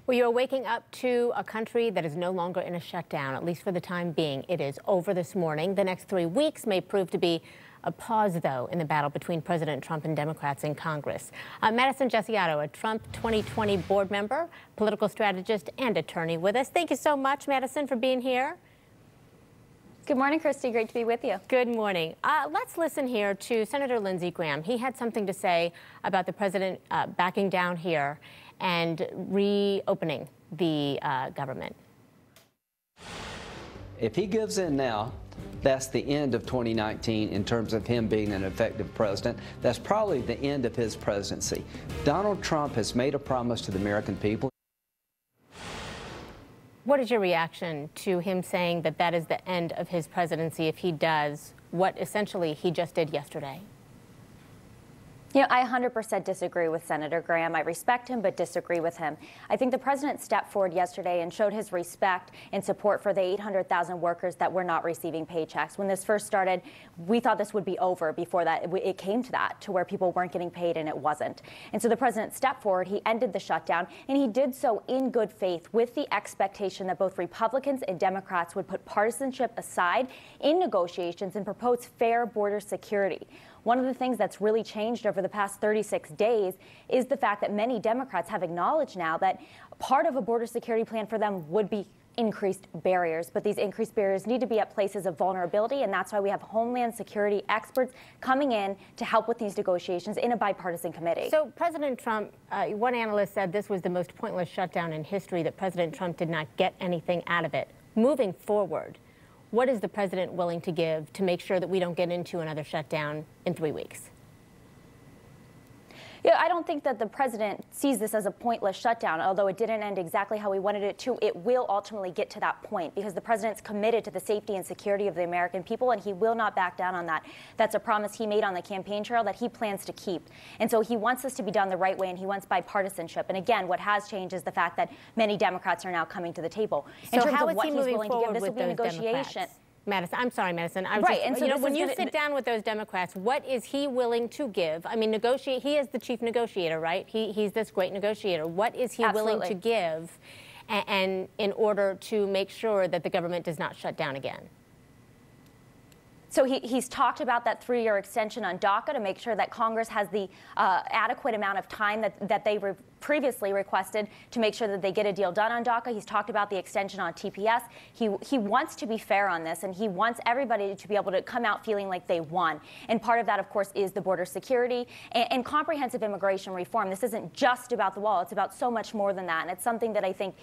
Well, you're waking up to a country that is no longer in a shutdown, at least for the time being. It is over this morning. The next 3 weeks may prove to be a pause, though, in the battle between President Trump and Democrats in Congress. Madison Gesiotto, a Trump 2020 board member, political strategist, and attorney with us. Thank you so much, Madison, for being here. Good morning, Christy. Great to be with you. Good morning. Let's listen here to Senator Lindsey Graham. He had something to say about the president backing down here and reopening the government. If he gives in now, that's the end of 2019 in terms of him being an effective president. That's probably the end of his presidency. Donald Trump has made a promise to the American people. What is your reaction to him saying that that is the end of his presidency if he does what essentially he just did yesterday? You know, I 100% disagree with Senator Graham. I respect him, but disagree with him. I think the president stepped forward yesterday and showed his respect and support for the 800,000 workers that were not receiving paychecks. When this first started, we thought this would be over before that. It came to that, to where people weren't getting paid, and it wasn't. And so the president stepped forward. He ended the shutdown, and he did so in good faith with the expectation that both Republicans and Democrats would put partisanship aside in negotiations and propose fair border security. One of the things that's really changed over the past 36 days is the fact that many Democrats have acknowledged now that part of a border security plan for them would be increased barriers. But these increased barriers need to be at places of vulnerability, and that's why we have Homeland Security experts coming in to help with these negotiations in a bipartisan committee. So President Trump, one analyst said this was the most pointless shutdown in history, that President Trump did not get anything out of it. Moving forward, what is the president willing to give to make sure that we don't get into another shutdown in 3 weeks? Yeah, I don't think that the president sees this as a pointless shutdown, although it didn't end exactly how we wanted it to. It will ultimately get to that point because the president's committed to the safety and security of the American people, and he will not back down on that. That's a promise he made on the campaign trail that he plans to keep. And so he wants this to be done the right way, and he wants bipartisanship. And again, what has changed is the fact that many Democrats are now coming to the table. In terms of what he's willing to give, this will be a negotiation. Madison, I'm sorry, Madison. Right, and so you know, when you sit down with those Democrats, what is he willing to give? I mean, negotiate. He is the chief negotiator, right? He's this great negotiator. What is he willing to give, and in order to make sure that the government does not shut down again? So he's talked about that 3-year extension on DACA to make sure that Congress has the adequate amount of time that they previously requested to make sure that they get a deal done on DACA. He's talked about the extension on TPS. He wants to be fair on this, and he wants everybody to be able to come out feeling like they won. And part of that, of course, is the border security and comprehensive immigration reform. This isn't just about the wall. It's about so much more than that, and it's something that I think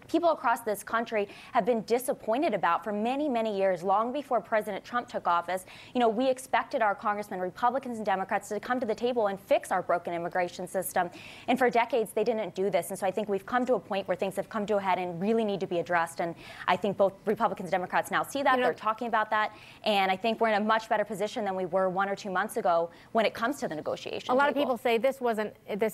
people across this country have been disappointed about for many, many years, long before President Trump took office. You know, we expected our congressmen, Republicans and Democrats, to come to the table and fix our broken immigration system. And for decades, they didn't do this. And so I think we've come to a point where things have come to a head and really need to be addressed. And I think both Republicans and Democrats now see that. They're talking about that. And I think we're in a much better position than we were 1 or 2 months ago when it comes to the negotiation table. A lot of people say this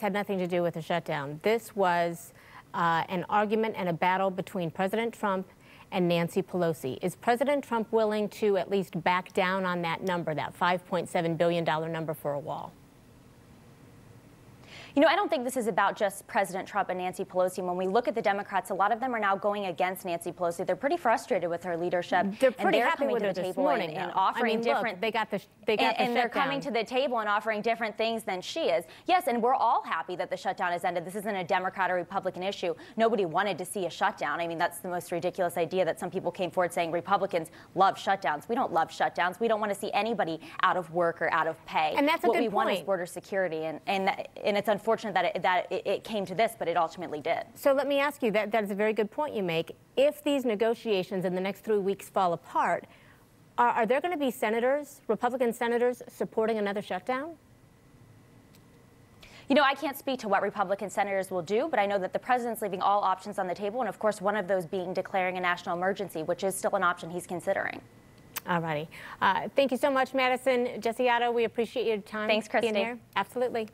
had nothing to do with the shutdown. This was an argument and a battle between President Trump and Nancy Pelosi. Is President Trump willing to at least back down on that number, that $5.7 billion number for a wall? You know, I don't think this is about just President Trump and Nancy Pelosi. When we look at the Democrats, a lot of them are now going against Nancy Pelosi. They're pretty frustrated with her leadership. They're pretty happy coming with to her the this table morning, and offering different. Look, they got the and they're coming to the table and offering different things than she is. Yes, and we're all happy that the shutdown has ended. This isn't a Democrat or Republican issue. Nobody wanted to see a shutdown. I mean, that's the most ridiculous idea that some people came forward saying Republicans love shutdowns. We don't love shutdowns. We don't want to see anybody out of work or out of pay. And that's a good point. What we want is border security, and it's unfortunate that it came to this, but it ultimately did. So let me ask you, that is a very good point you make. If these negotiations in the next 3 weeks fall apart, are there going to be senators, Republican senators, supporting another shutdown? You know, I can't speak to what Republican senators will do, but I know that the president's leaving all options on the table, and of course one of those being declaring a national emergency, which is still an option he's considering. All righty. Thank you so much, Madison Gesiotto. We appreciate your time. Thanks, Christi. Being here. Absolutely.